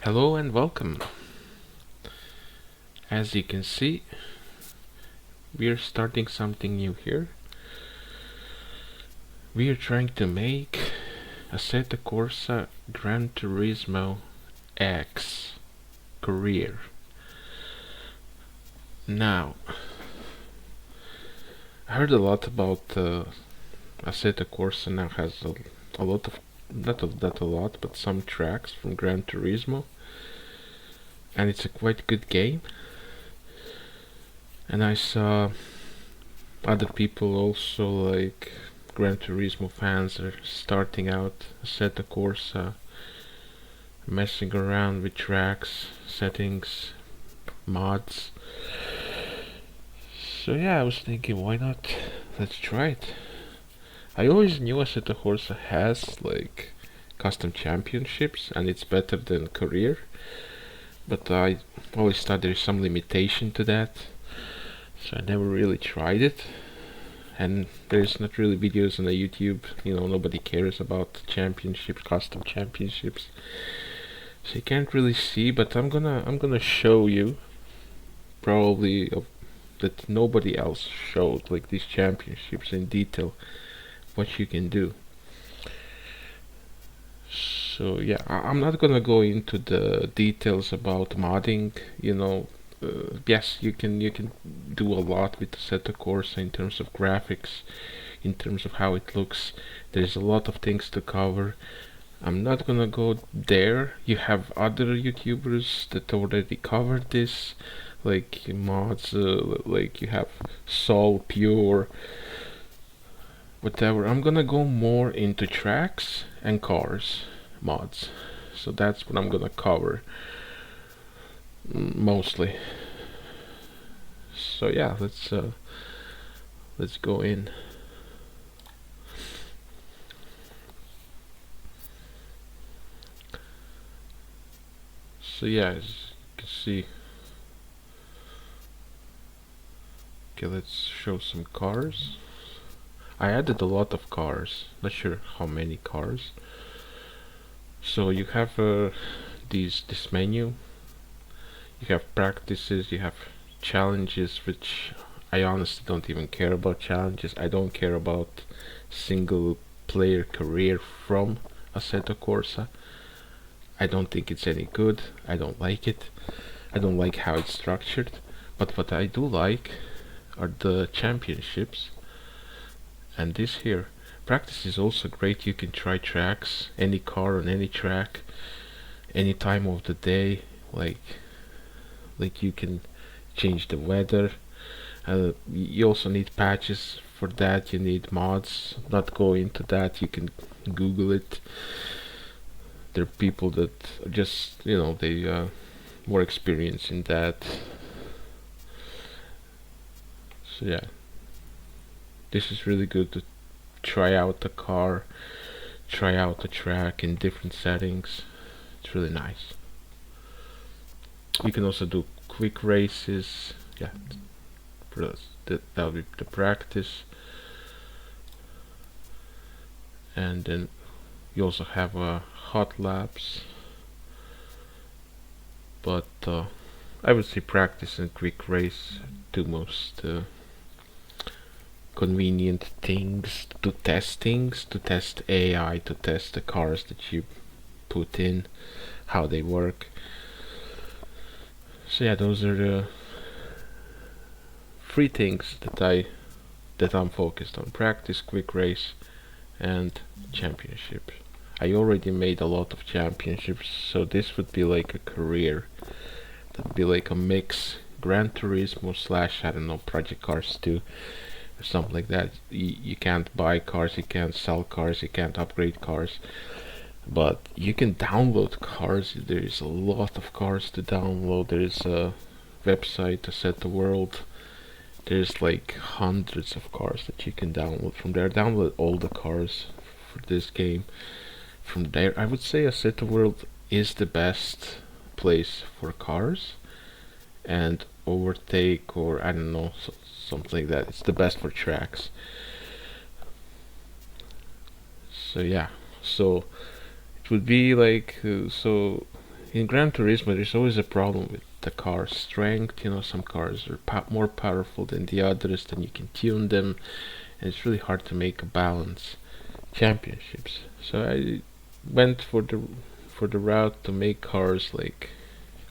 Hello and welcome. As you can see, we are starting something new here. We are trying to make Assetto Corsa Gran Turismo X career. Now, I heard a lot about Assetto Corsa now has a lot of, not a lot, but some tracks from Gran Turismo, and it's a quite good game. And I saw other people also like Gran Turismo fans are starting out Assetto Corsa, messing around with tracks, settings, mods. So yeah, I was thinking, why not? Let's try it. I always knew Assetto Corsa has like custom championships and it's better than career, but I always thought there's some limitation to that, so I never really tried it. And there's not really videos on the YouTube. Nobody cares about championships, custom championships, so you can't really see. But I'm gonna show you probably that nobody else showed, like these championships in detail, what you can do. So yeah, I'm not gonna go into the details about modding. Yes, you can do a lot with the Assetto Corsa in terms of graphics, in terms of how it looks. There's a lot of things to cover. I'm not gonna go there. You have other YouTubers that already covered this, like mods, like you have Soul Pure, whatever. I'm gonna go more into tracks and cars mods. So that's what I'm gonna cover mostly. So yeah, let's go in. So yeah, as you can see, okay, let's show some cars. I added a lot of cars, not sure how many cars. So you have this menu. You have practices, you have challenges, which I honestly don't even care about challenges. I don't care about single player career from Assetto Corsa. I don't think it's any good. I don't like it. I don't like how it's structured. But what I do like are the championships. And this here, practice is also great. You can try tracks, any car on any track, any time of the day. Like you can change the weather. You also need patches for that. You need mods. Not go into that. You can Google it. There are people that are just they more experience in that. So yeah, this is really good to try out the car, try out the track in different settings. It's really nice. You can also do quick races. Yeah, that'll be the practice. And then you also have hot laps. But I would say practice and quick race, two most convenient things to test AI, to test the cars that you put in, how they work. So yeah, those are the three things that I'm focused on: practice, quick race, and championship. I already made a lot of championships, so this would be like a career. That would be like a mix, Gran Turismo slash, I don't know, Project Cars 2 or something like that. You can't buy cars, you can't sell cars, you can't upgrade cars, but you can download cars. There's a lot of cars to download. There's a website to set the world. There's like hundreds of cars that you can download from there. Download all the cars for this game from there. I would say Assetto World is the best place for cars, and Overtake, or I don't know, something like that. It's the best for tracks. So yeah, so it would be like so in Gran Turismo, there's always a problem with the car strength. You know, some cars are more powerful than the others, then you can tune them, and it's really hard to make a balance championships. So I went for the route to make cars like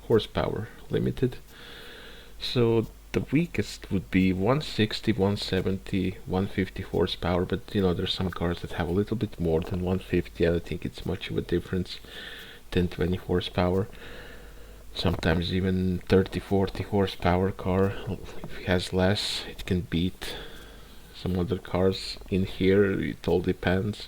horsepower limited. So the weakest would be 160, 170, 150 horsepower, but you know there's some cars that have a little bit more than 150. I don't think it's much of a difference, 10, 20 horsepower. Sometimes even 30, 40 horsepower car. If it has less, it can beat some other cars in here. It all depends.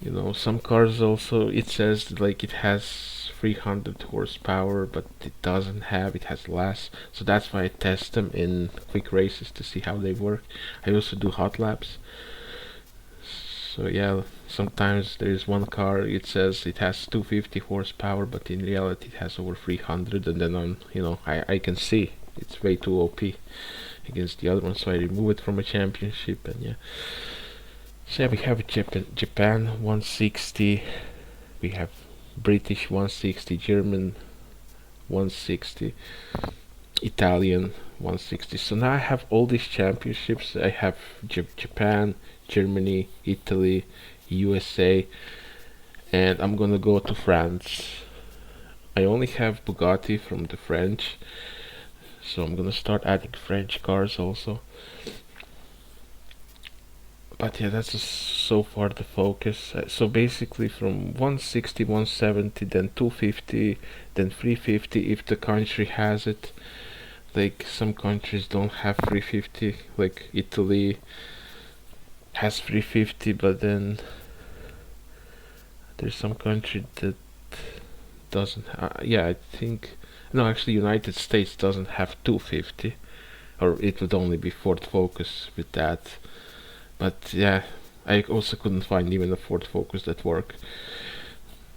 You know, some cars also, it says like it has 300 horsepower, but it doesn't have, it has less. So that's why I test them in quick races to see how they work. I also do hot laps. So yeah, sometimes there is one car, it says it has 250 horsepower, but in reality it has over 300, and then I can see it's way too OP against the other one, so I remove it from a championship. And yeah, so yeah, we have Japan 160, we have British 160, German 160, Italian 160. So now I have all these championships. I have Japan, Germany, Italy, USA, and I'm gonna go to France. I only have Bugatti from the French, so I'm gonna start adding French cars also. But yeah, that's just so far the focus. So basically from 160, 170, then 250, then 350 if the country has it. Like some countries don't have 350, like Italy has 350, but then there's some country that doesn't yeah, I think, no, actually United States doesn't have 250, or it would only be Ford Focus with that. But yeah, I also couldn't find even a Ford Focus that work.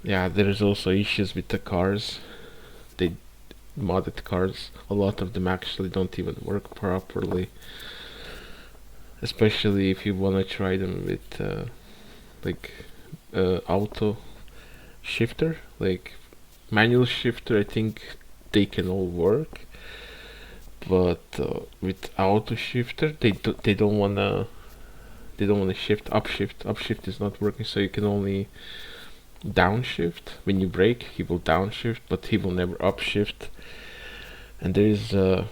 Yeah, there's also issues with the cars. They modded cars, a lot of them actually don't even work properly, especially if you want to try them with auto shifter, like manual shifter. I think they can all work, but with auto shifter they don't wanna shift. Upshift is not working, so you can only downshift. When you brake, he will downshift, but he will never upshift. And there is I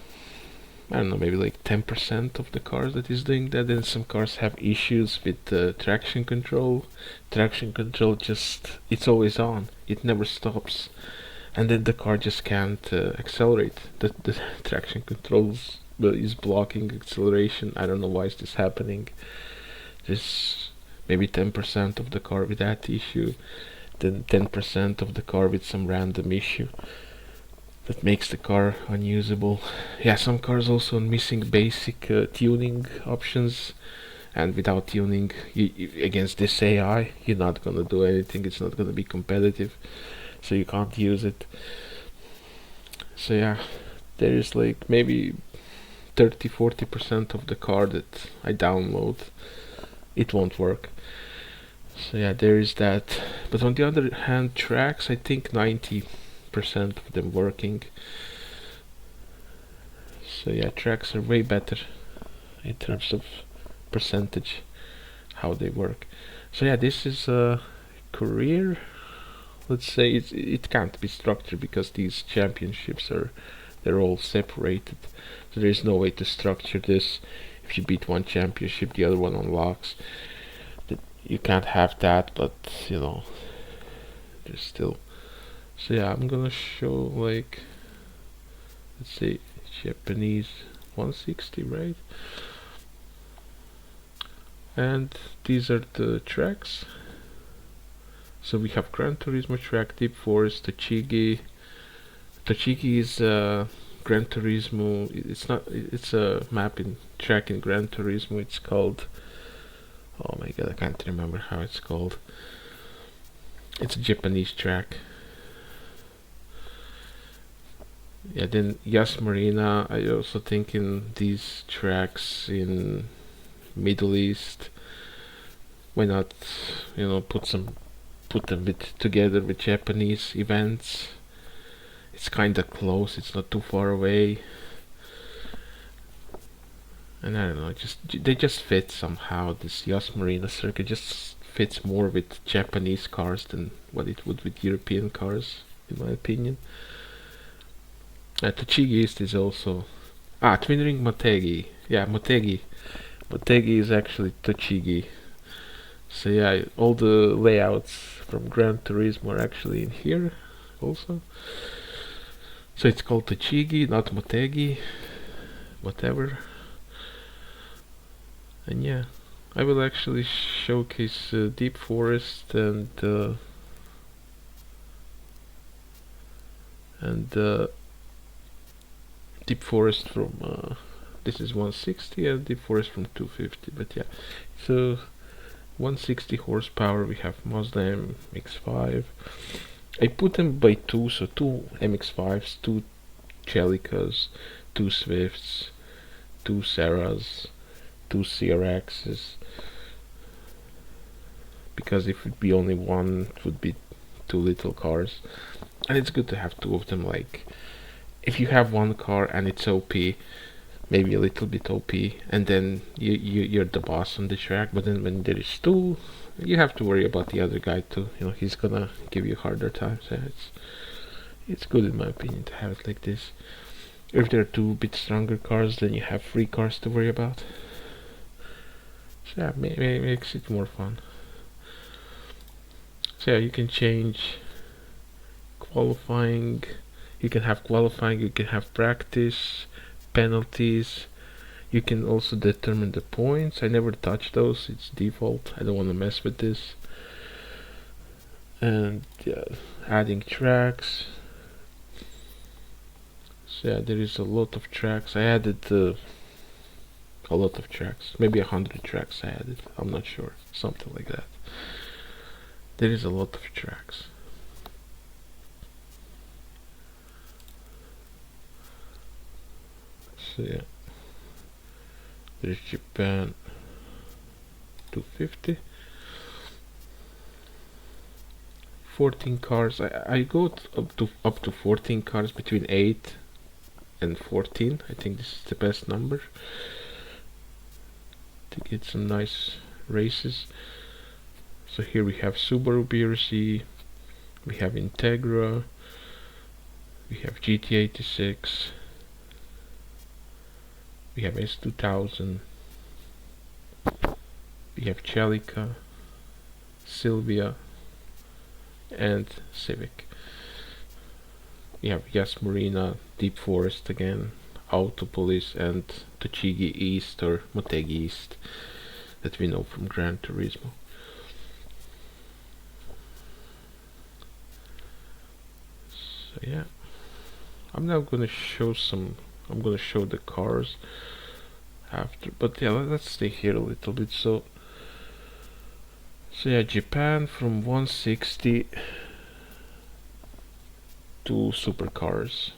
don't know, maybe like 10% of the cars that is doing that. Then some cars have issues with traction control. Traction control it's always on, it never stops, and then the car just can't accelerate. The traction controls is blocking acceleration. I don't know why is this happening. There's maybe 10% of the car with that issue, then 10% of the car with some random issue that makes the car unusable. Yeah, some cars also missing basic tuning options, and without tuning against this AI, you're not gonna do anything. It's not gonna be competitive, so you can't use it. So yeah, there is like maybe 30-40% of the car that I download, it won't work. So yeah, there is that. But on the other hand, tracks, I think 90% of them working. So yeah, tracks are way better in terms of percentage how they work. So yeah, this is a career. Let's say it can't be structured because these championships they're all separated. So there is no way to structure this. If you beat one championship, the other one unlocks. You can't have that, but you know, there's still. So yeah, I'm gonna show like, let's say Japanese 160, right? And these are the tracks. So we have Gran Turismo track, Deep Forest, Tochigi. Tochigi is Gran Turismo. It's a map in track in Gran Turismo. It's called, oh my god, I can't remember how it's called. It's a Japanese track. Yeah, then Yas Marina, I also think in these tracks in Middle East. Why not, put some put them together with Japanese events. It's kinda close, it's not too far away. And I don't know, they just fit somehow. This Yas Marina circuit just fits more with Japanese cars than what it would with European cars, in my opinion. Tochigi East is also Twin Ring Motegi. Yeah, Motegi. Motegi is actually Tochigi. So yeah, all the layouts from Gran Turismo are actually in here also. So it's called Tochigi, not Motegi. Whatever. And yeah, I will actually showcase Deep Forest and Deep Forest from this is 160 and Deep Forest from 250. But yeah, so 160 horsepower. We have Mazda MX-5. I put them by two, so two MX-5s, two Celicas, two Swifts, two Serras, two CRXs, because if it would be only one, it would be two little cars, and it's good to have two of them. Like, if you have one car and it's OP, maybe a little bit OP, and then you're the boss on the track, but then when there is two, you have to worry about the other guy too. You know, he's gonna give you harder times. So it's good in my opinion to have it like this. If there are two bit stronger cars, then you have three cars to worry about. So yeah, makes it more fun. So yeah, you can change qualifying. You can have qualifying. You can have practice, penalties. You can also determine the points. I never touch those. It's default. I don't want to mess with this. And yeah, adding tracks. So yeah, there is a lot of tracks. I added a lot of tracks, maybe 100 tracks I added, I'm not sure, something like that. There is a lot of tracks. So yeah, there's Japan 250, 14 cars. I go up to 14 cars, between 8 and 14. I think this is the best number to get some nice races. So here we have Subaru BRZ, we have Integra, we have GT86, we have S2000, we have Celica, Silvia, and Civic. We have Yas Marina, Deep Forest again, Autopolis, and Tochigi East or Motegi East that we know from Gran Turismo. So yeah, I'm now gonna show the cars after, but yeah, let's stay here a little bit. So yeah, Japan from 160 to supercars.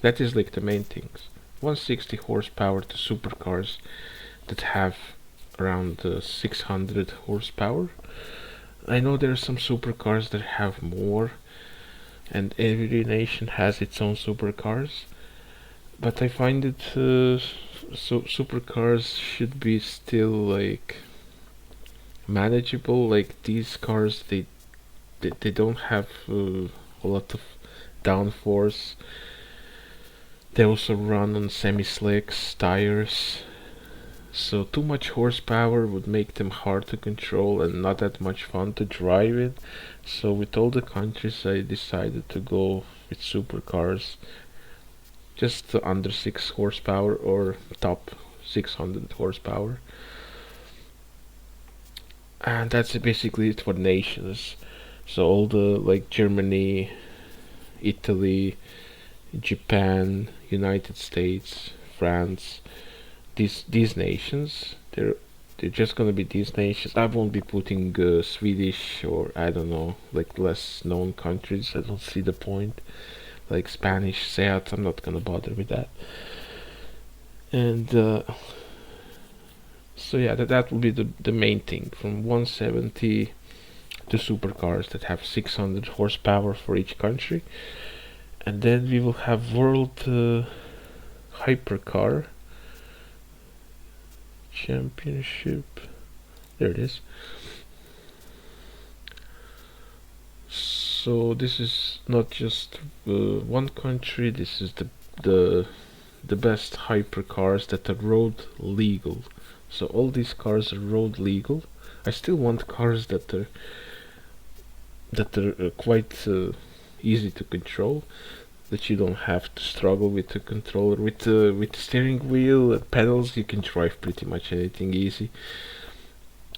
That is like the main things. 160 horsepower to supercars that have around 600 horsepower. I know there are some supercars that have more, and every nation has its own supercars, but I find it so supercars should be still like manageable. Like these cars, they don't have a lot of downforce. They also run on semi-slicks tires, so too much horsepower would make them hard to control and not that much fun to drive in. So with all the countries, I decided to go with supercars, just under 6 horsepower or top 600 horsepower. And that's basically it for nations. So all the like Germany, Italy, Japan, United States, France, these nations, they're just gonna be these nations. I won't be putting Swedish or I don't know, like less known countries. I don't see the point. Like Spanish, Seat, I'm not gonna bother with that. And so yeah, that will be the main thing, from 170 two supercars that have 600 horsepower for each country. And then we will have World Hypercar Championship. There it is. So this is not just one country. This is the best hypercars that are road legal. So all these cars are road legal. I still want cars that are quite easy to control, that you don't have to struggle with the controller. With the steering wheel and pedals, you can drive pretty much anything easy.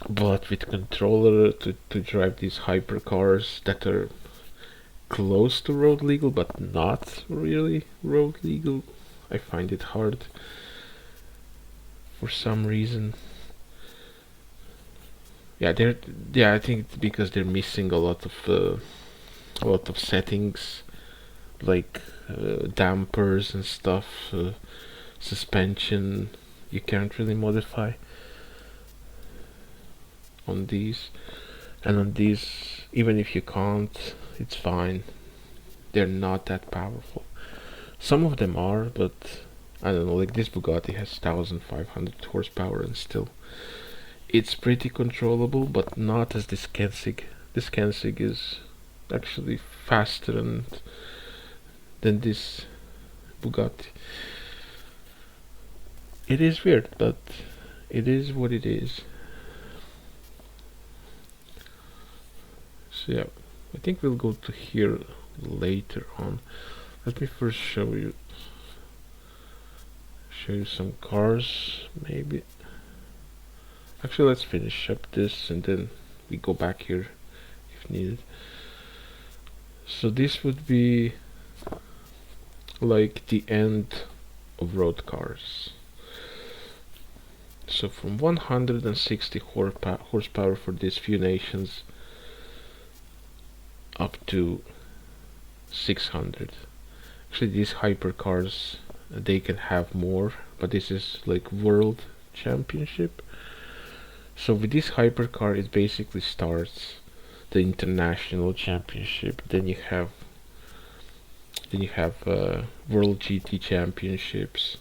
But with controller to drive these hypercars that are close to road legal but not really road legal, I find it hard for some reason. Yeah, I think it's because they're missing a lot of settings, like dampers and stuff, suspension. You can't really modify on these, and on these, even if you can't, it's fine. They're not that powerful. Some of them are, but I don't know. Like this Bugatti has 1,500 horsepower, and still, it's pretty controllable, but not as this Kensig. This Kensig is actually faster than this Bugatti. It is weird, but it is what it is. So yeah, I think we'll go to here later on. Let me first show you some cars, maybe. Actually, let's finish up this and then we go back here if needed. So this would be like the end of road cars. So from 160 horsepower for these few nations up to 600. Actually, these hypercars, they can have more, but this is like world championship. So with this hypercar, it basically starts the international championship. Then you have world GT championships,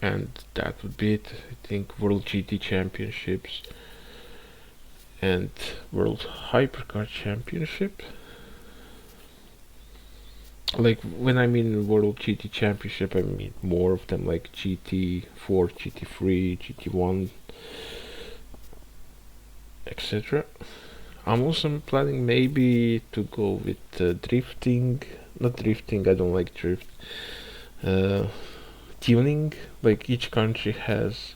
and that would be it. I think world GT championships and world hypercar championship. Like when I mean world GT championship, I mean more of them, like GT4, GT3, GT1, etc. I'm also planning maybe to go with drifting. Not drifting, I don't like drift. Tuning, like each country has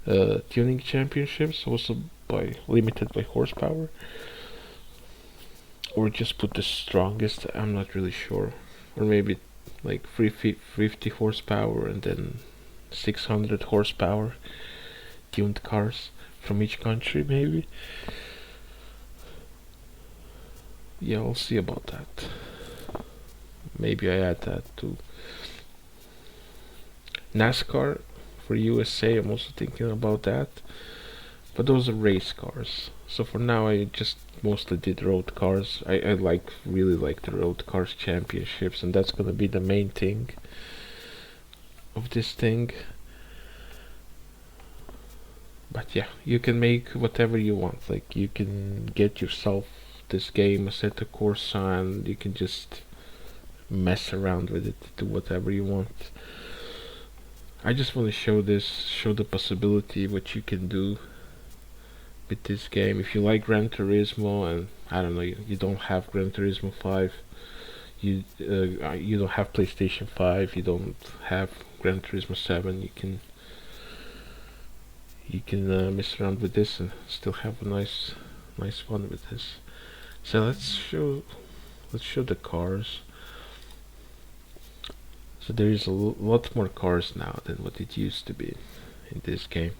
tuning championships, also limited by horsepower. Or just put the strongest, I'm not really sure. Or maybe like 350 horsepower and then 600 horsepower tuned cars from each country, maybe. Yeah, I'll see about that. Maybe I add that to NASCAR for USA. I'm also thinking about that. But those are race cars. So for now, I just mostly did road cars. I really like the road cars championships, and that's gonna be the main thing of this thing. But yeah, you can make whatever you want. Like you can get yourself this game, Assetto Corsa, and you can just mess around with it, do whatever you want. I just want to show the possibility, what you can do with this game. If you like Gran Turismo, and I don't know, you don't have Gran Turismo 5, you don't have PlayStation 5, you don't have Gran Turismo 7, you can mess around with this and still have a nice fun with this. So let's show the cars. So there is a lot more cars now than what it used to be in this game.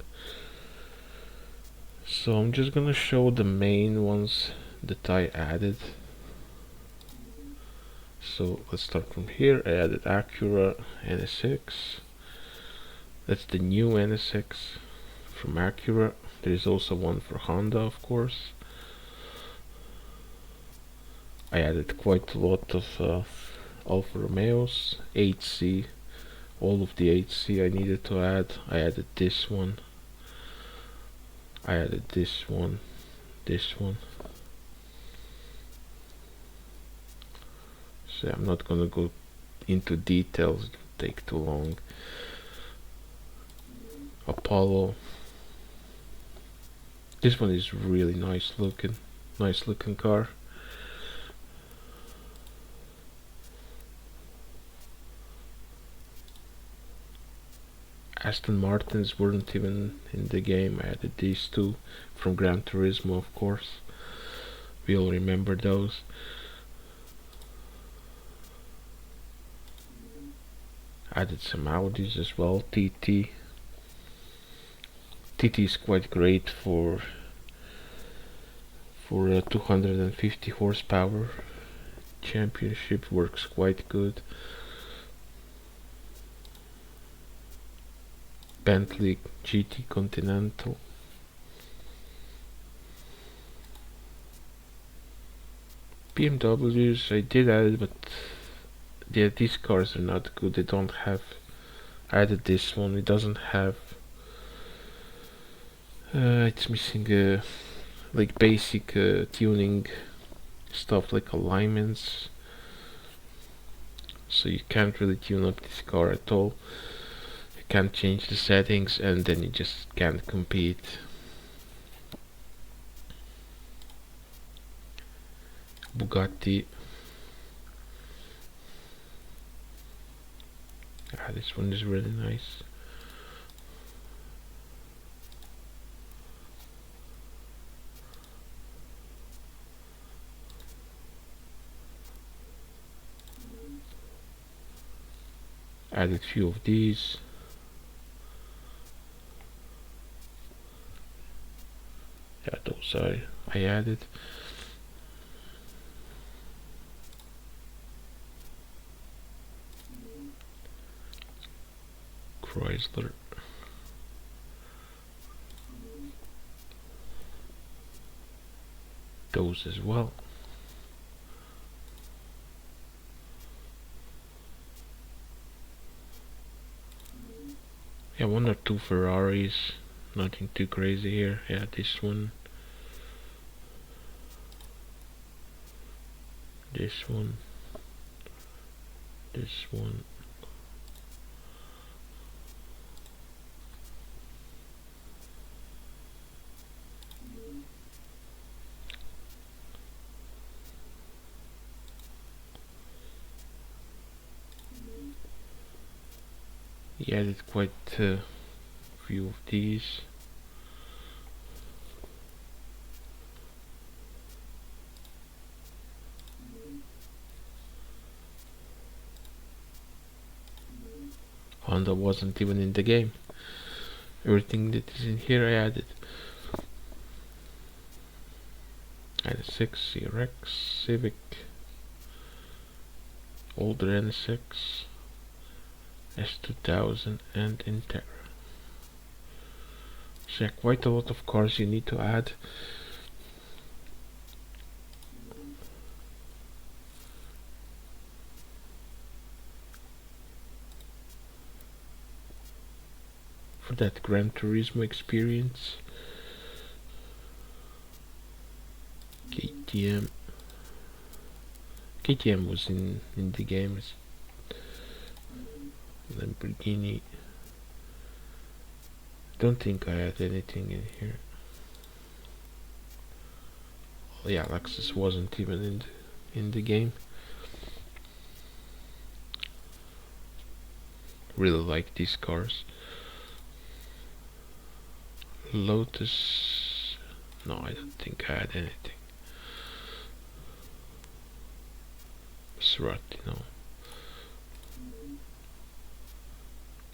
So I'm just gonna show the main ones that I added. So let's start from here. I added Acura NSX. That's the new NSX from Acura. There is also one for Honda, of course. I added quite a lot of Alfa Romeos, 8C, all of the 8C I needed to add. I added this one. I added this one, this one. So I'm not gonna go into details, it will take too long. Apollo. This one is really nice looking car. Aston Martins weren't even in the game. I added these two from Gran Turismo, of course. We all remember those. Added some Audis as well. TT. TT is quite great for 250 horsepower. Championship works quite good. Bentley GT Continental. BMWs I did add, but yeah, these cars are not good. They don't have. I added this one. It doesn't have. It's missing like basic tuning stuff like alignments. So you can't really tune up this car at all. You can't change the settings, and then you just can't compete. Bugatti. This one is really nice. Added few of these. Yeah, those I added. Chrysler. Those as well. Yeah, one or two Ferraris. Nothing too crazy here. Yeah, this one. This one. This one. He added quite a few of these. Honda wasn't even in the game. Everything that is in here I added. Added 6 CRX, Civic, older NSX, S2000 and Integra. So yeah, quite a lot of cars you need to add. For that Gran Turismo experience. KTM. KTM was in the game. Lamborghini. Don't think I had anything in here. Oh yeah, Lexus wasn't even in the game. Really like these cars. Lotus. No, I don't think I had anything. Maserati, no.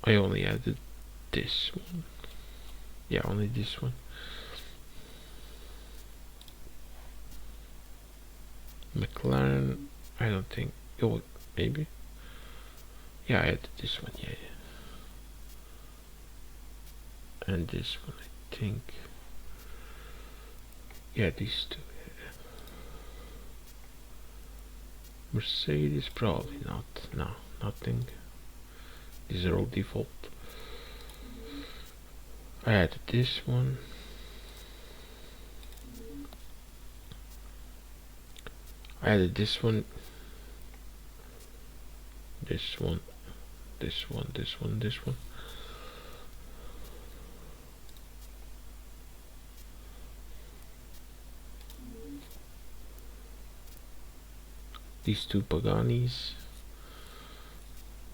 I only added this one. Yeah, only this one. McLaren, I don't think. Oh, maybe. Yeah, I added this one. Yeah. And this one, I think. Yeah, these two. Mercedes probably not. No, nothing. These are all default. I added this one. I added this one. This one. This one. This one. This one. These two Paganis.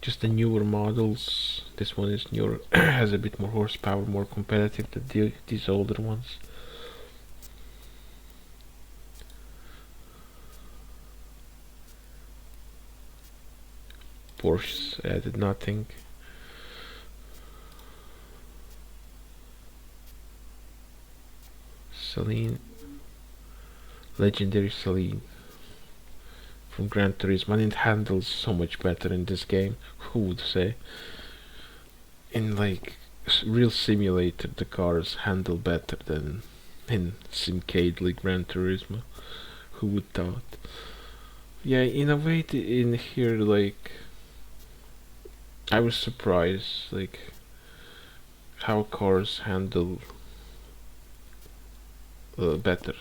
Just the newer models. This one is newer, has a bit more horsepower, more competitive than these older ones. Porsche added nothing. Celine, legendary Celine from Gran Turismo, and it handles so much better in this game. Who would say? In like real simulator, the cars handle better than in Simcade like Gran Turismo. Who would thought? Yeah, in a way, in here, like I was surprised, like how cars handle better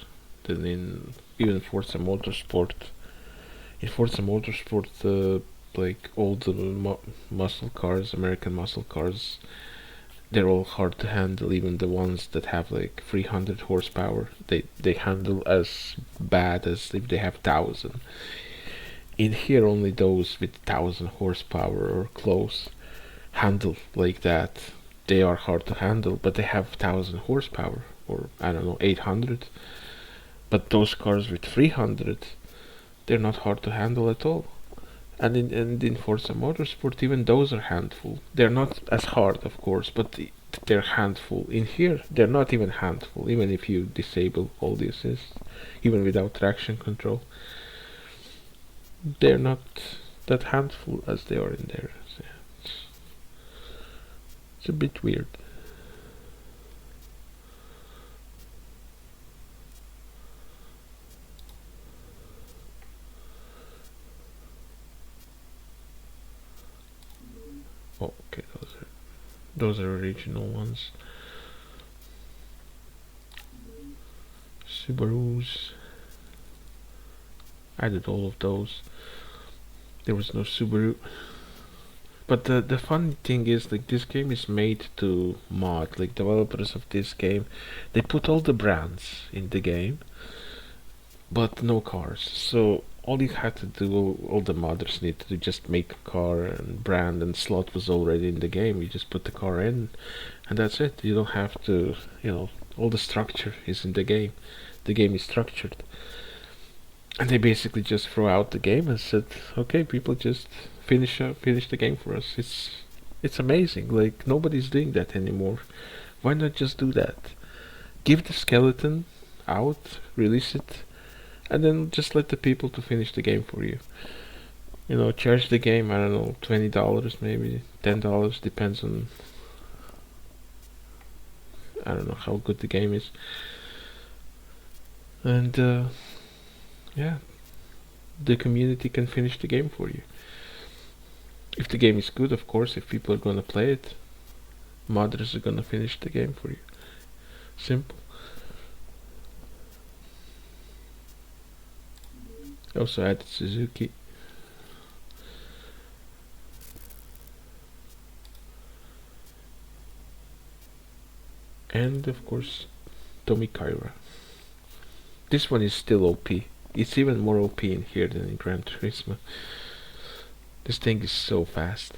than in even Forza Motorsport. In Forza Motorsport, like all the muscle cars, American muscle cars, they're all hard to handle. Even the ones that have like 300 horsepower, they handle as bad as if they have 1,000. In here, only those with 1,000 horsepower or close handle like that. They are hard to handle, but they have 1,000 horsepower, or I don't know, 800. But those cars with 300, they're not hard to handle at all. And in Forza Motorsport, even those are handful. They're not as hard, of course, but they're handful. In here, they're not even handful, even if you disable all the assists, even without traction control. They're not that handful as they are in there. So it's a bit weird. Oh, okay, those are original ones. Subarus. I did all of those. There was no Subaru. But the funny thing is, like, this game is made to mod. Like, developers of this game, they put all the brands in the game, but no cars. So all you had to do, all the modders needed to just make a car and brand, and slot was already in the game. You just put the car in, and that's it. You don't have to, all the structure is in the game. The game is structured. And they basically just threw out the game and said, okay, people, just finish the game for us. It's amazing. Like, nobody's doing that anymore. Why not just do that? Give the skeleton out, release it, and then just let the people to finish the game for you. Charge the game, I don't know, $20 maybe, $10, depends on, I don't know how good the game is. And yeah, the community can finish the game for you. If the game is good, of course, if people are gonna play it, modders are gonna finish the game for you. Simple. I also added Suzuki. And of course, Tommy Kyra. This one is still OP. It's even more OP in here than in Gran Turismo. This thing is so fast.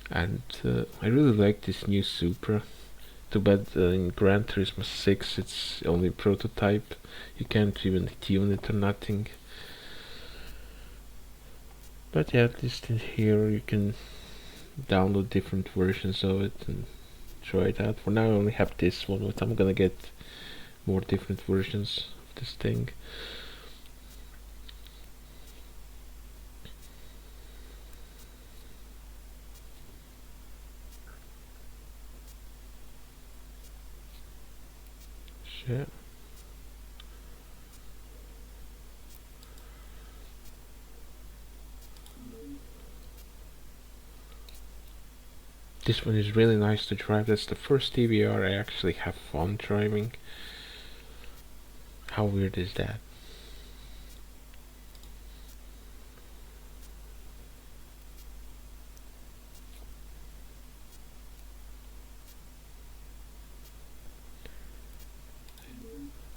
And I really like this new Supra. Too bad in Gran Turismo 6 it's only prototype. You can't even tune it or nothing. But yeah, at least in here you can download different versions of it and try it out. For now I only have this one, but I'm gonna get more different versions of this thing. Yeah. This one is really nice to drive. That's the first TVR I actually have fun driving. How weird is that?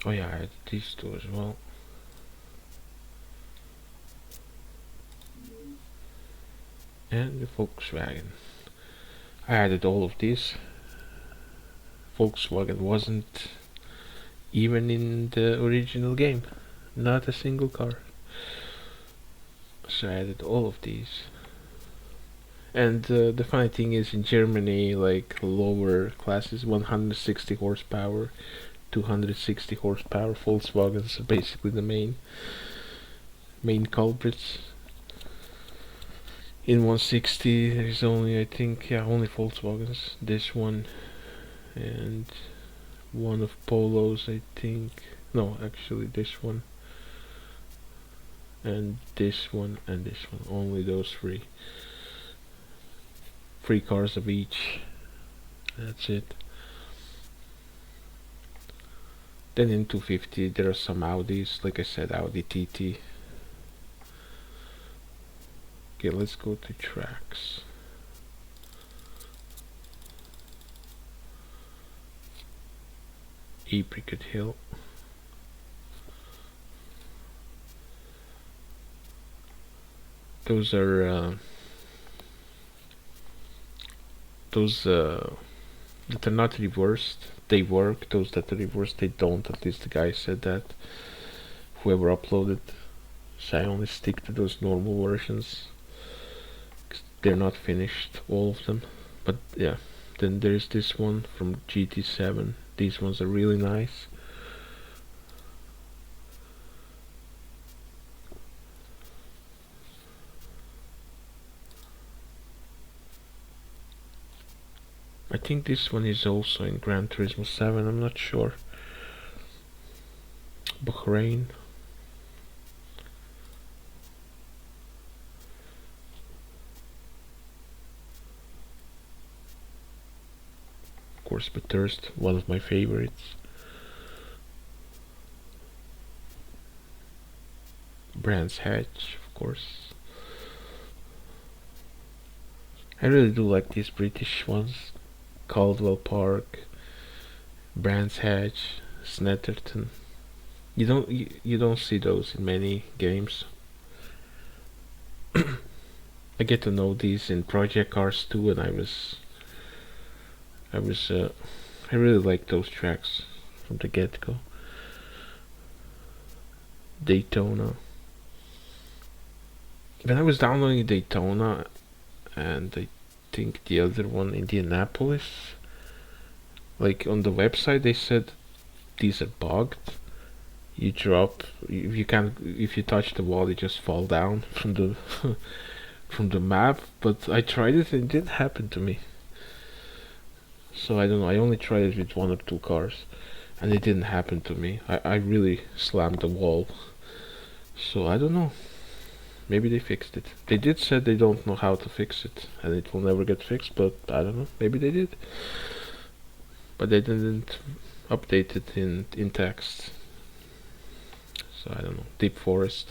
Oh yeah, I had these two as well. And the Volkswagen. I added all of these. Volkswagen wasn't even in the original game. Not a single car. So I added all of these. And the funny thing is, in Germany, like lower classes, 160 horsepower, 260 horsepower, Volkswagens are basically the main culprits. In 160, there's only, I think, yeah, only Volkswagens. This one and one of Polos, I think. No, actually, this one and this one and this one. Only those three. 3 cars of each. That's it. Then in 250 there are some Audis, like I said, Audi TT. Okay, let's go to tracks. Apricot Hill. Those are those that are not reversed, they work. Those that are reversed, they don't. At least the guy said that. Whoever uploaded. So I only stick to those normal versions. They're not finished, all of them. But yeah, then there's this one from GT7. These ones are really nice. I think this one is also in Gran Turismo 7, I'm not sure. Bahrain. Of course, Bathurst, one of my favorites. Brands Hatch, of course. I really do like these British ones. Caldwell Park, Brands Hatch, Snetterton. You don't see those in many games. I get to know these in Project Cars too, and I really like those tracks from the get-go. Daytona. When I was downloading Daytona, and I think the other one, Indianapolis, like on the website they said these are bugged. You drop, you can't, if you touch the wall, you just fall down from the from the map. But I tried it and it didn't happen to me. So I don't know. I only tried it with 1 or 2 cars, and it didn't happen to me. I really slammed the wall. So I don't know. Maybe they fixed it. They did say they don't know how to fix it, and it will never get fixed. But I don't know. Maybe they did. But they didn't update it in text. So I don't know. Deep Forest.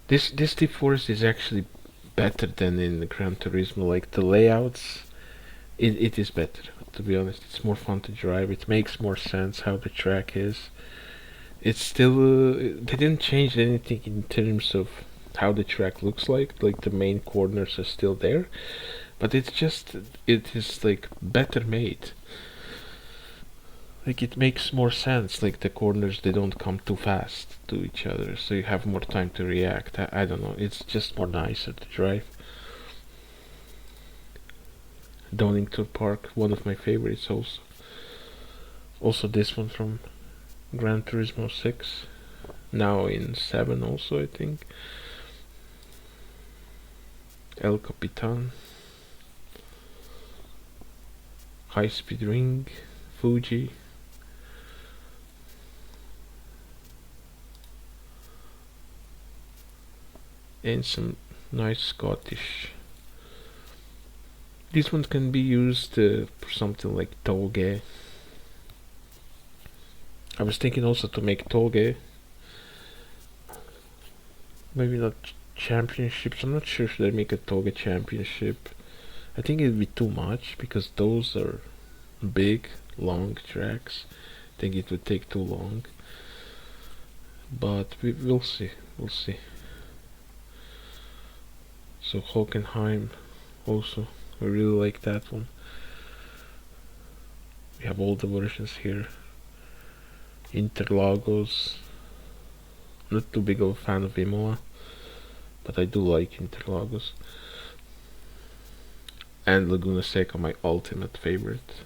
This Deep Forest is actually better than in Gran Turismo. Like the layouts, it is better. To be honest, it's more fun to drive. It makes more sense how the track is. It's still they didn't change anything in terms of how the track looks like. Like the main corners are still there, but it is like better made. Like it makes more sense. Like the corners, they don't come too fast to each other, so you have more time to react. I don't know. It's just more nicer to drive. Donington Park, one of my favorites also. Also this one from Gran Turismo 6. Now in 7 also, I think. El Capitan. High Speed Ring. Fuji. and some nice Scottish. This one can be used for something like toge. I was thinking also to make toge. Maybe not championships. I'm not sure should I make a toge championship. I think it'd be too much because those are big, long tracks. I think it would take too long. But we'll see. We'll see. So Hockenheim also. I really like that one. We have all the versions here. Interlagos. Not too big of a fan of Imola, but I do like Interlagos. And Laguna Seca, my ultimate favorite.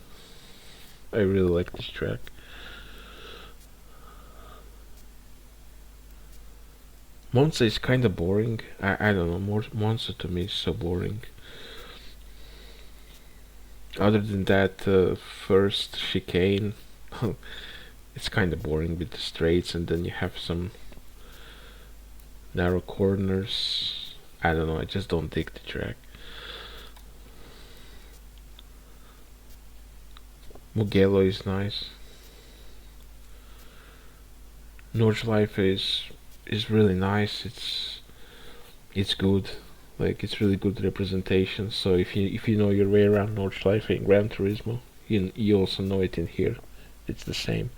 I really like this track. Monza is kinda boring. I don't know, Monza to me is so boring. Other than that, first chicane, it's kinda boring with the straights, and then you have some narrow corners. I don't know, I just don't dig the track. Mugello is nice. Nordschleife is really nice. It's good. Like it's really good representation. So if you know your way around Nordschleife in Gran Turismo, you also know it in here. It's the same.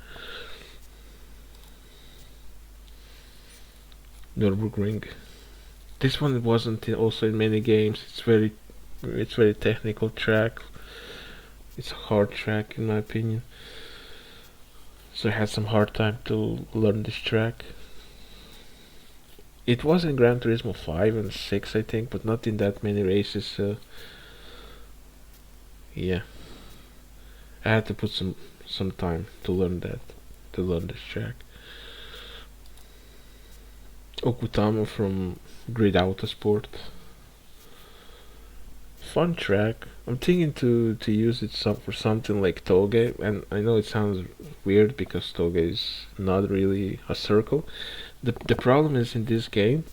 Nürburgring. This one wasn't also in many games. It's very technical track. It's a hard track in my opinion. So I had some hard time to learn this track. It was in Gran Turismo 5 and 6 I think, but not in that many races. Yeah, I had to put some time to learn this track. Okutama from Grid Autosport. Fun track. I'm thinking to use it for something like Toge, and I know it sounds weird because Toge is not really a circle. The problem is in this game,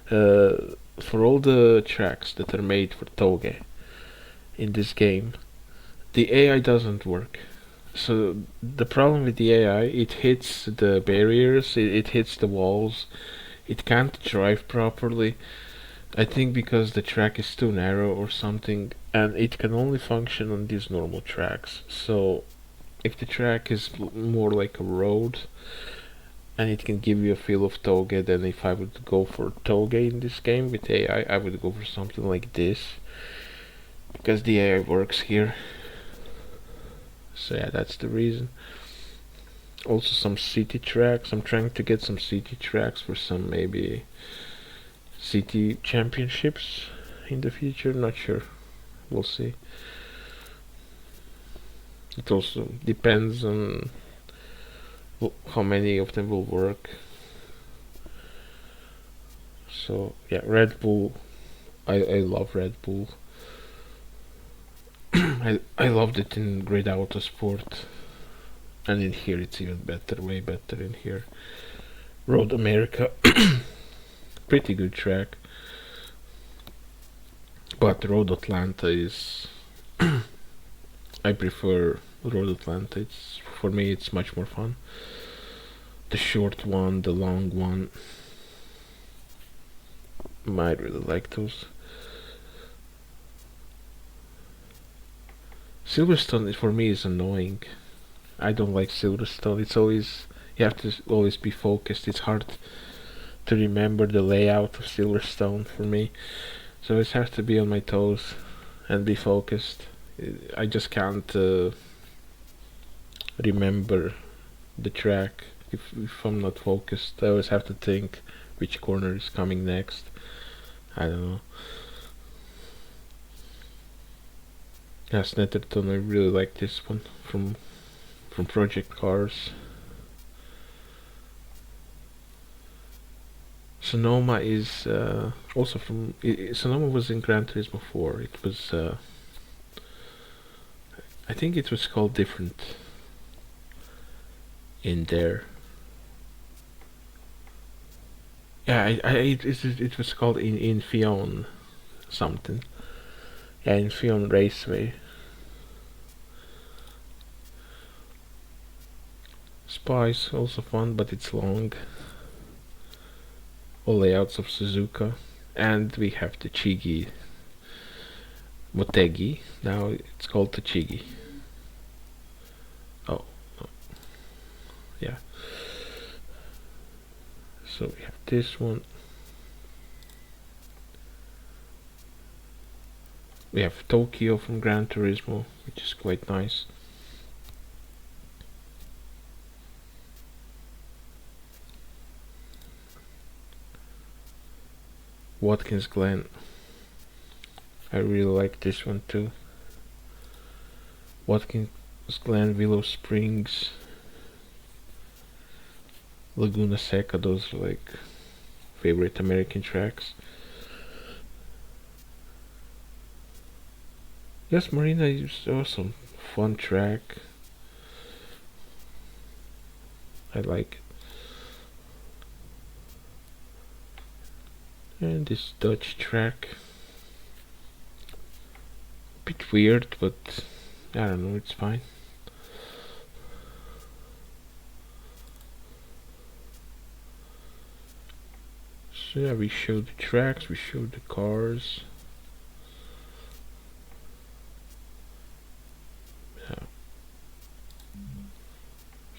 for all the tracks that are made for Toge in this game, the AI doesn't work. So the problem with the AI, it hits the barriers, it hits the walls, it can't drive properly. I think because the track is too narrow or something, and it can only function on these normal tracks. So if the track is more like a road, and it can give you a feel of Toge, then if I would go for Toge in this game with AI, I would go for something like this, because the AI works here. So yeah, that's the reason. Also some city tracks. I'm trying to get some city tracks for some maybe city championships in the future. Not sure. We'll see. It also depends on how many of them will work. So yeah, Red Bull. I love Red Bull. I loved it in Grid Autosport, and in here it's even better, way better in here. Road America, pretty good track, but Road Atlanta is. I prefer Road Atlanta. For me it's much more fun. The short one, the long one. Might really like those. Silverstone for me is annoying. I don't like Silverstone. It's always you have to always be focused. It's hard to remember the layout of Silverstone for me. So I always have to be on my toes and be focused. I just can't remember the track if I'm not focused. I always have to think which corner is coming next. I don't know. Yes, Netterton, I really like this one from Project Cars. Sonoma is also from. Sonoma was in Gran Turismo 4. It was. I think it was called different in there. Yeah, it was called in Fion something. Yeah, in Fion Raceway. Spice also fun, but it's long. All layouts of Suzuka, and we have the Chigi Motegi. Now it's called the Chigi. Oh, yeah. So we have this one. We have Tokyo from Gran Turismo, which is quite nice. Watkins Glen. I really like this one too. Watkins Glen, Willow Springs, Laguna Seca, those are like favorite American tracks. Yes, Marina is awesome. Fun track. I like it. And this Dutch track. Bit weird, but I don't know, it's fine. So yeah, we showed the tracks, we showed the cars. Yeah.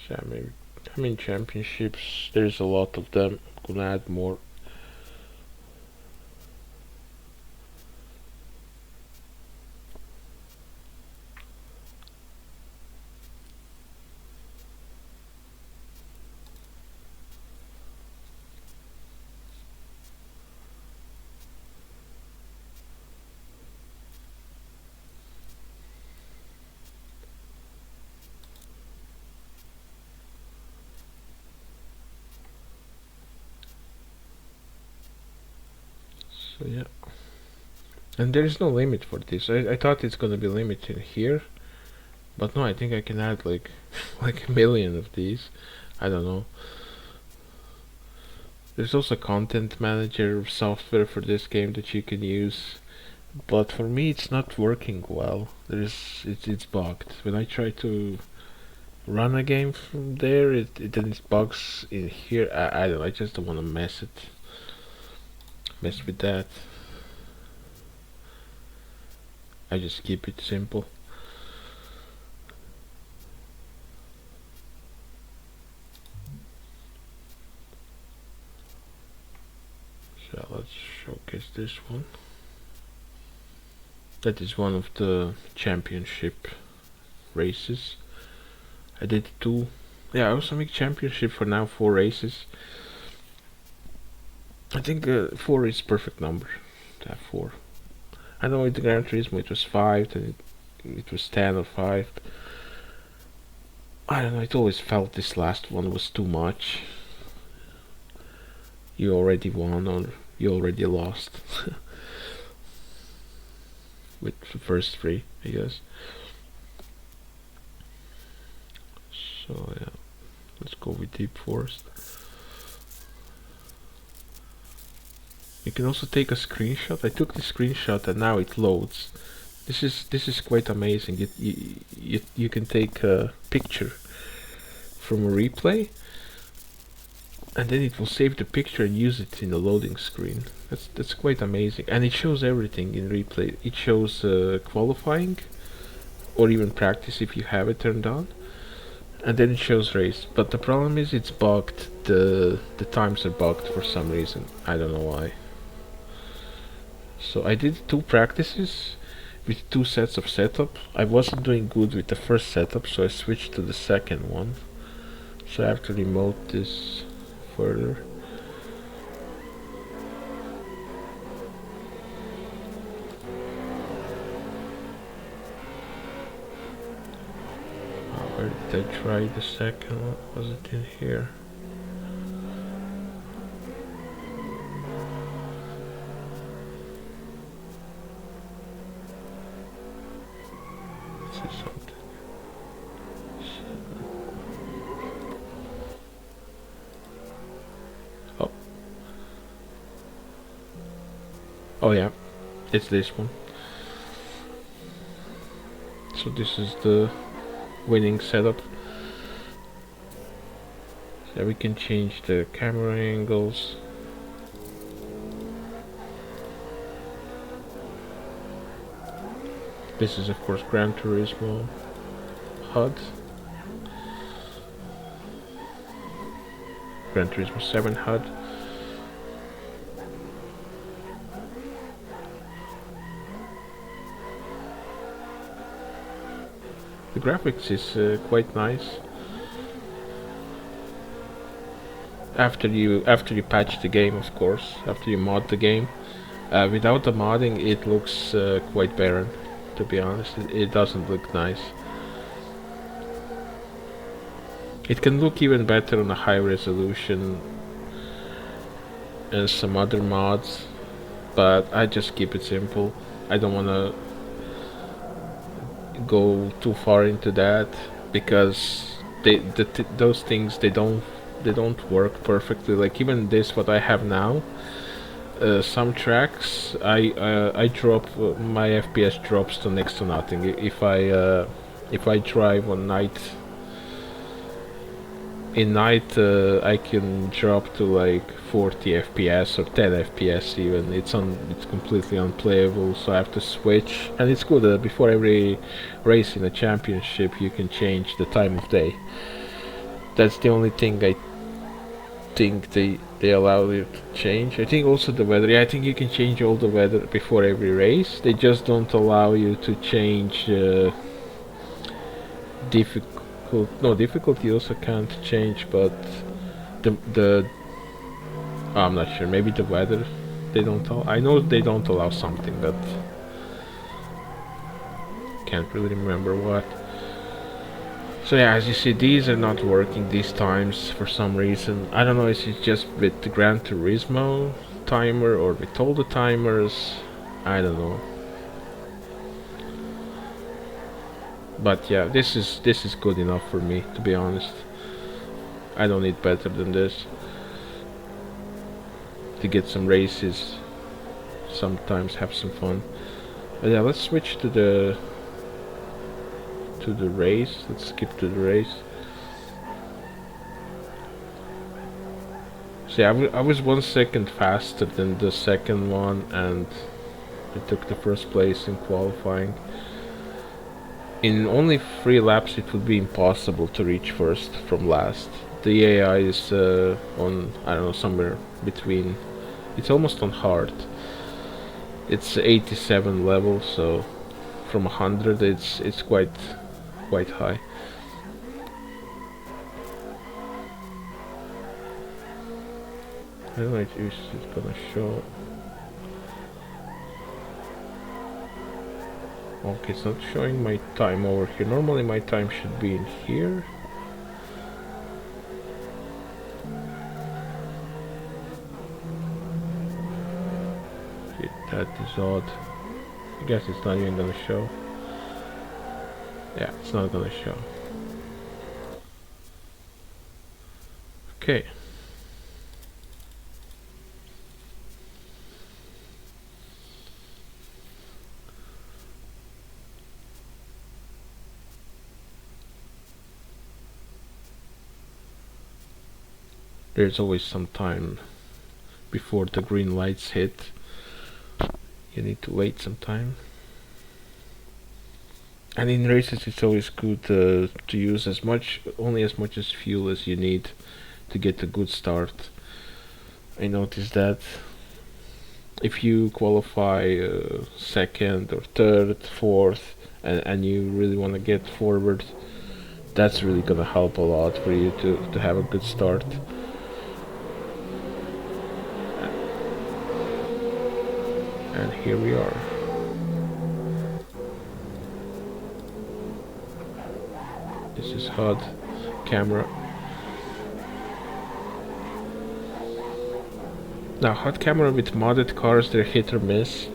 So maybe I mean championships. There's a lot of them. I'm gonna add more. So yeah. And there is no limit for this. I thought it's gonna be limited here, but no. I think I can add like like a million of these. I don't know. There's also content manager software for this game that you can use, but for me it's not working well. It's bugged. When I try to run a game from there, it then it bugs in here. I don't know. I just don't want to mess with that. I just keep it simple. So let's showcase this one. That is one of the championship races. I did two. Yeah, I also make championship for now 4 races. I think 4 is perfect number to have 4. I know with the Gran Turismo it was 5, then it was 10 or 5. I don't know, it always felt this last one was too much. You already won or you already lost. With the first 3, I guess. So yeah, let's go with Deep Forest. You can also take a screenshot. I took the screenshot and now it loads. This is quite amazing. You can take a picture from a replay, and then it will save the picture and use it in the loading screen. That's quite amazing, and it shows everything in replay. It shows qualifying, or even practice if you have it turned on, and then it shows race. But the problem is it's bugged. The times are bugged for some reason. I don't know why. So I did 2 practices with 2 sets of setup. I wasn't doing good with the first setup, so I switched to the second one. So I have to remote this further. Where did I try the second one? Was it in here? This is something. Oh, Oh yeah, it's this one. So this is the winning setup. So we can change the camera angles. This is of course Gran Turismo HUD. Gran Turismo 7 HUD. The graphics is quite nice. After you patch the game, of course, after you mod the game. Without the modding, it looks quite barren. To be honest, it doesn't look nice. It can look even better on a high resolution and some other mods, but I just keep it simple. I don't wanna go too far into that because those things they don't work perfectly. Like even this, what I have now, some tracks I drop my FPS drops to next to nothing. If I drive on night. In night, I can drop to like 40 FPS or 10 FPS even. It's completely unplayable, so I have to switch. And it's good. Before every race in a championship, you can change the time of day. That's the only thing I think they allow you to change. I think also the weather. Yeah, I think you can change all the weather before every race. They just don't allow you to change difficult. No, difficulty also can't change, but the I'm not sure. Maybe the weather they don't. I know they don't allow something, but can't really remember what. So yeah, as you see, these are not working these times for some reason. I don't know if it's just with the Gran Turismo timer or with all the timers. I don't know. But yeah, this is good enough for me, to be honest. I don't need better than this to get some races. Sometimes have some fun. But yeah, let's switch to the race. Let's skip to the race. See, I was 1 second faster than the second one, and I took the first place in qualifying. In only 3 laps it would be impossible to reach first from last. The AI is on, I don't know, somewhere between. It's almost on hard. It's 87 level, so from 100 it's quite high. I don't know if it's gonna show. Okay, it's not showing my time over here. Normally my time should be in here. Okay, that is odd. I guess it's not even gonna show. Yeah, it's not gonna show. Okay. There's always some time before the green lights hit. You need to wait some time. And in races it's always good to use only as much as fuel as you need to get a good start. I noticed that if you qualify second or third, fourth, and you really want to get forward, that's really gonna help a lot for you to have a good start. And here we are. This is HUD camera. Now HUD camera with modded cars, they're hit or miss.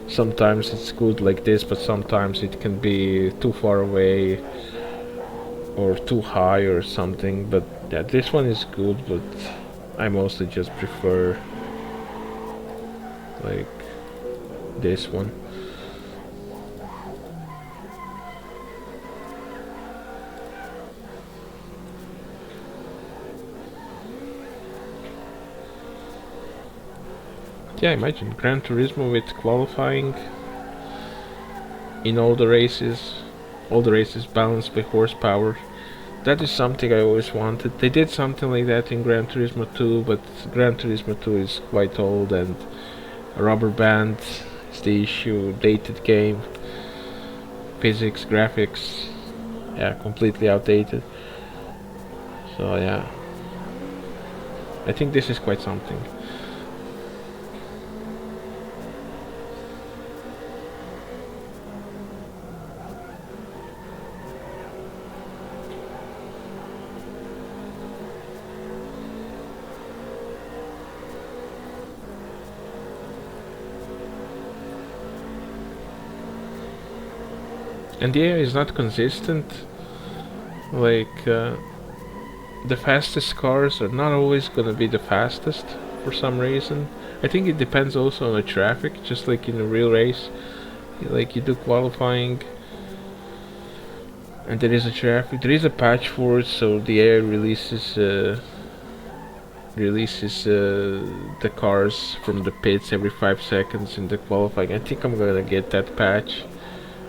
Sometimes it's good like this, but sometimes it can be too far away or too high or something. But yeah, this one is good, but I mostly just prefer like this one. Yeah, imagine Gran Turismo with qualifying in all the races balanced by horsepower. That is something I always wanted. They did something like that in Gran Turismo 2, but Gran Turismo 2 is quite old and a rubber band is the issue, dated game, physics, graphics, yeah, completely outdated. So yeah, I think this is quite something. And the AI is not consistent. Like the fastest cars are not always gonna be the fastest for some reason. I think it depends also on the traffic, just like in a real race. Like you do qualifying, and there is a traffic. There is a patch for it, so the AI releases the cars from the pits every 5 seconds in the qualifying. I think I'm gonna get that patch.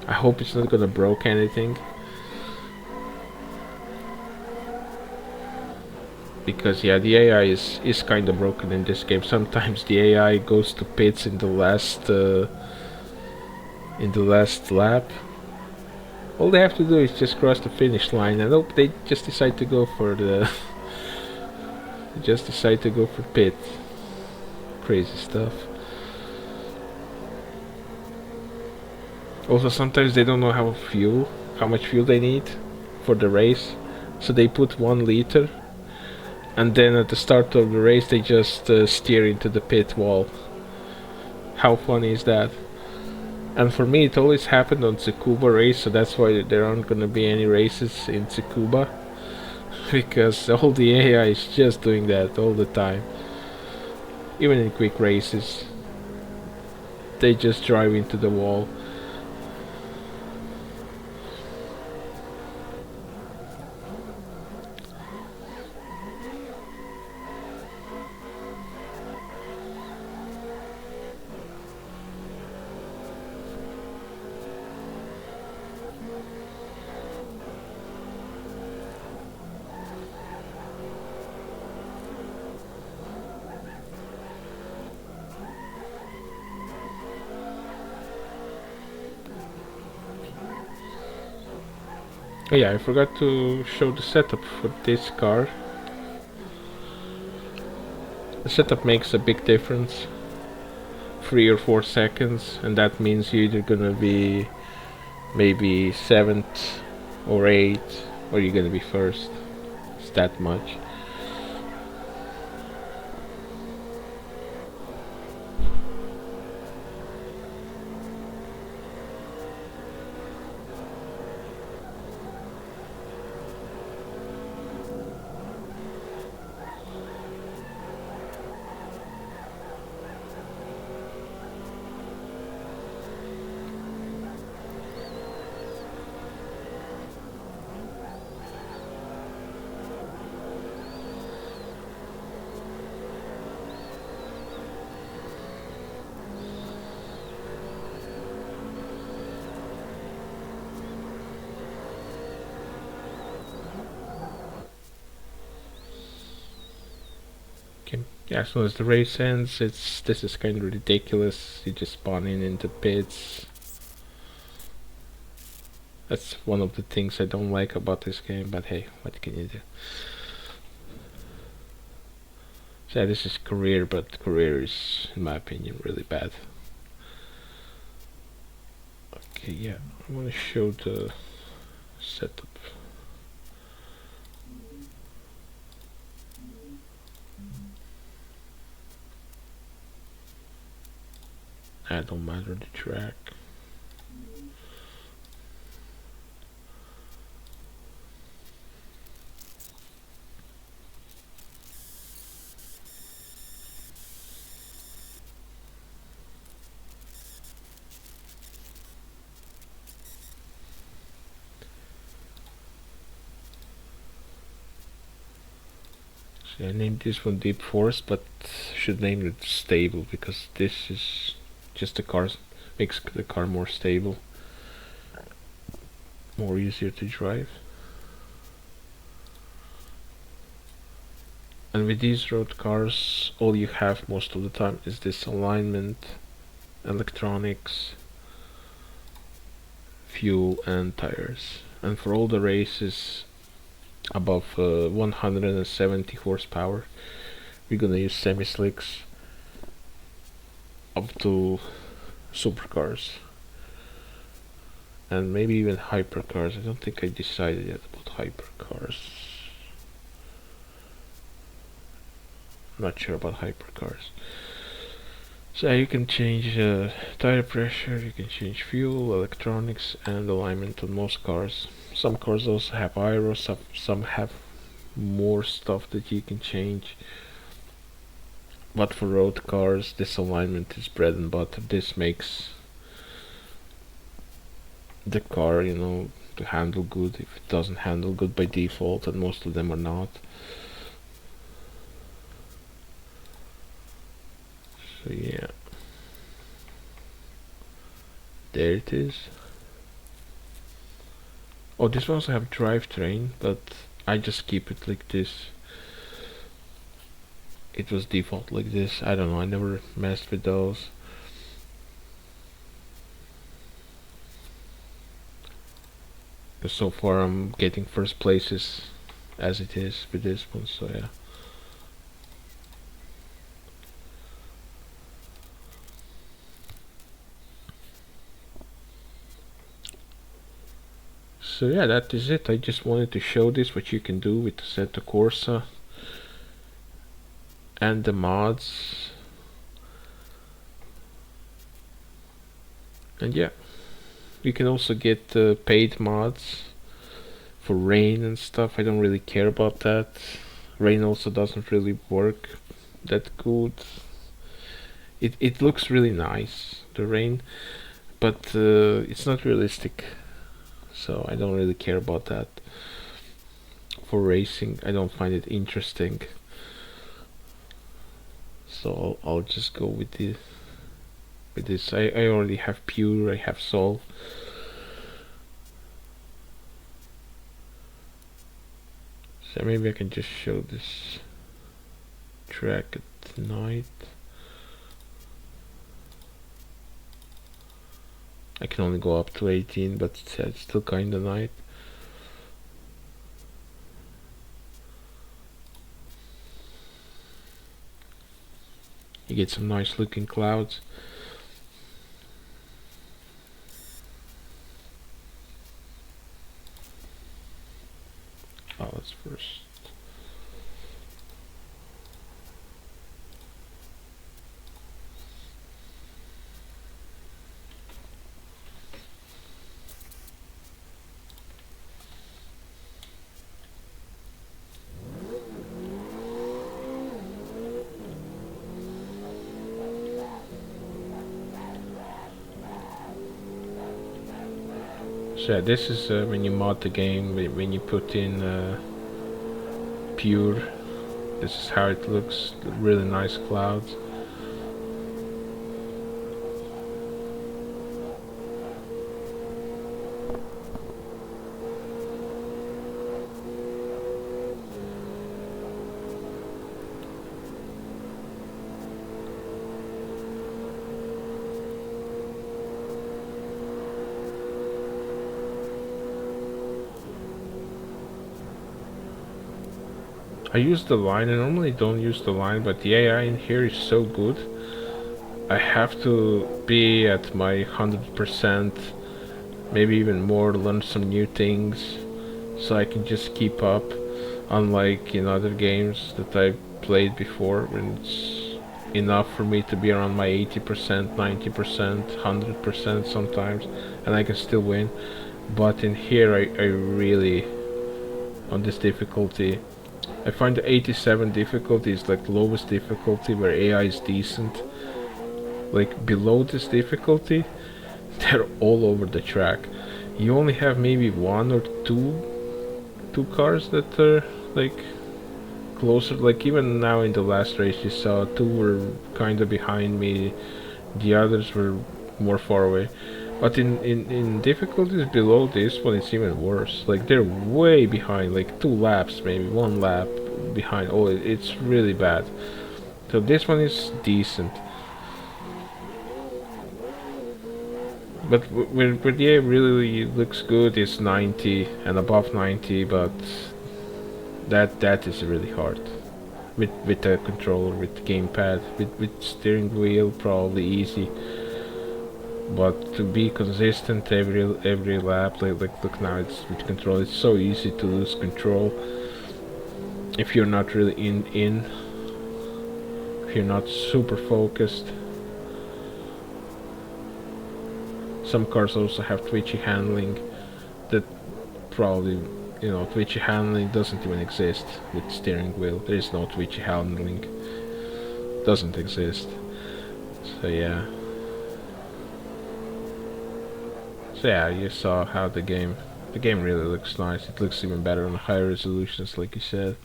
I hope it's not gonna broke anything. Because yeah, the AI is kind of broken in this game. Sometimes the AI goes to pits in the last lap. All they have to do is just cross the finish line, and oh, they just decide to go for the just decide to go for pit. Crazy stuff. Also, sometimes they don't know how much fuel they need for the race, so they put 1 liter, and then at the start of the race they just steer into the pit wall. How funny is that? And for me, it always happened on Tsukuba race, so that's why there aren't gonna be any races in Tsukuba, because all the AI is just doing that all the time. Even in quick races, they just drive into the wall. Oh yeah, I forgot to show the setup for this car. The setup makes a big difference. 3 or 4 seconds, and that means you're either gonna be maybe 7th or 8th, or you're gonna be first. It's that much. Okay. Yeah, as soon as the race ends, this is kind of ridiculous. You just spawn in into pits. That's one of the things I don't like about this game, but hey, what can you do? So yeah, this is career, but career is, in my opinion, really bad. Okay, yeah, I want to show the setup. I don't matter the track. I named this one Deep Forest, but should name it Stable because this is just the car makes the car more stable, more easier to drive. And with these road cars, all you have most of the time is this alignment, electronics, fuel and tires. And for all the races above 170 horsepower, we're gonna use semi-slicks up to supercars. And maybe even hypercars. I don't think I decided yet about hypercars. Not sure about hypercars. So you can change tire pressure, you can change fuel, electronics and alignment on most cars. Some cars also have aero, some have more stuff that you can change. But for road cars, this alignment is bread and butter. This makes the car, to handle good. If it doesn't handle good by default, and most of them are not. So yeah, there it is. Oh, this one also have drivetrain, but I just keep it like this. It was default like this. I don't know, I never messed with those. So far I'm getting first places as it is with this one, so yeah. So yeah, that is it. I just wanted to show this, what you can do with the Assetto Corsa and the mods. And yeah, you can also get paid mods for rain and stuff. I don't really care about that. Rain also doesn't really work that good. It looks really nice, the rain, but it's not realistic. So I don't really care about that. For racing, I don't find it interesting. So I'll just go with this. I already have Pure, I have Sol. So maybe I can just show this track at night. I can only go up to 18, but it's still kinda night. You get some nice looking clouds. Oh, that's first. So yeah, this is when you mod the game, when you put in Pure. This is how it looks, really nice clouds. I use the line. I normally don't use the line, but the AI in here is so good. I have to be at my 100%, maybe even more, learn some new things, so I can just keep up. Unlike in other games that I played before, when it's enough for me to be around my 80%, 90%, 100% sometimes, and I can still win. But in here, I really, on this difficulty, I find the 87 difficulty is like the lowest difficulty where AI is decent. Like below this difficulty, they're all over the track. You only have maybe one or two cars that are like closer. Like even now in the last race, you saw two were kind of behind me, the others were more far away. But in difficulties below this one, it's even worse. Like they're way behind, like 2 laps, maybe 1 lap behind. Oh, it's really bad. So this one is decent. But where the air really looks good is 90 and above 90, but that is really hard. With the controller, with the gamepad, with steering wheel, probably easy. But to be consistent every lap, like look now, it's with control. It's so easy to lose control if you're not really if you're not super focused. Some cars also have twitchy handling that probably, twitchy handling doesn't even exist with steering wheel. There is no twitchy handling. Doesn't exist. So yeah. So yeah, you saw how the game really looks nice. It looks even better on higher resolutions, like you said.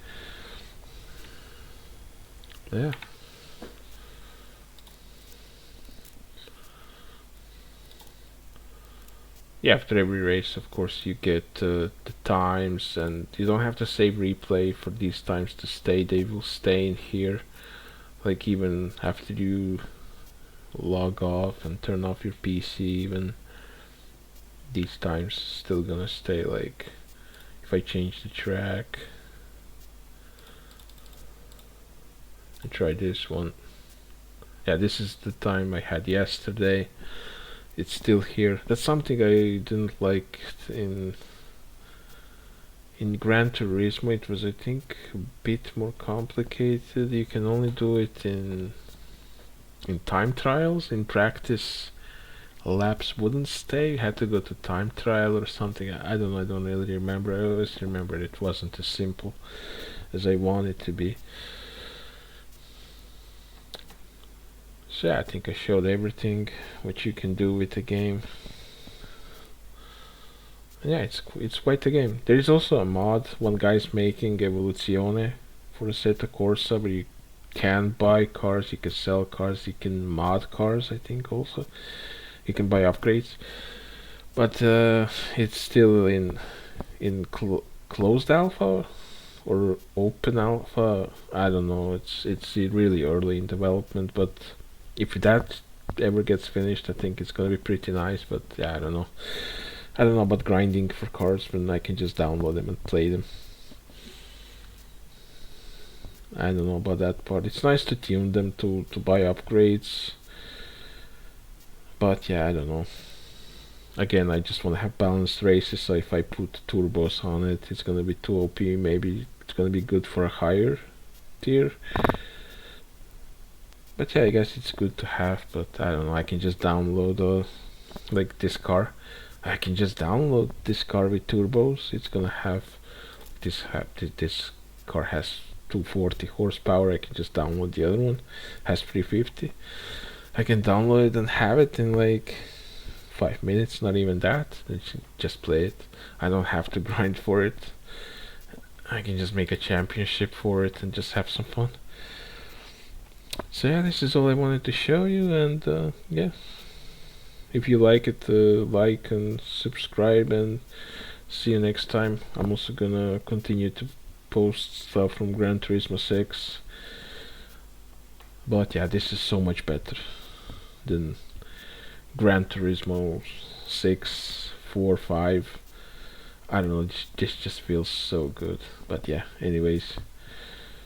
Yeah. Yeah, after every race, of course, you get the times, and you don't have to save replay for these times to stay. They will stay in here. Like even after you log off and turn off your PC, even these times still gonna stay. Like if I change the track and try this one, yeah, this is the time I had yesterday. It's still here. That's something I didn't like in Gran Turismo. It was, I think, a bit more complicated. You can only do it in time trials. In practice, laps wouldn't stay. You had to go to time trial or something. I don't know. I don't really remember. I always remember it wasn't as simple as I want it to be. So yeah, I think I showed everything what you can do with the game. And yeah, it's quite a game. There is also a mod one guy's making, Evoluzione, for Assetto Corsa, where you can buy cars, you can sell cars, you can mod cars. I think also you can buy upgrades, but it's still in closed alpha or open alpha. I don't know. It's really early in development, but if that ever gets finished, I think it's gonna be pretty nice. But yeah, I don't know. I don't know about grinding for cars when I can just download them and play them. I don't know about that part. It's nice to tune them to buy upgrades. But yeah, I don't know. Again, I just want to have balanced races, so if I put turbos on it, it's gonna be too OP. Maybe it's gonna be good for a higher tier. But yeah, I guess it's good to have, but I don't know, I can just download like this car. I can just download this car with turbos. It's gonna have this car has 240 horsepower. I can just download the other one, has 350. I can download it and have it in like 5 minutes, not even that. Just play it. I don't have to grind for it. I can just make a championship for it and just have some fun. So yeah, this is all I wanted to show you, and yeah, if you like it, like and subscribe, and see you next time. I'm also gonna continue to post stuff from Gran Turismo 6, but yeah, this is so much better than Gran Turismo 6, 4, 5. I don't know, this just feels so good. But yeah, anyways,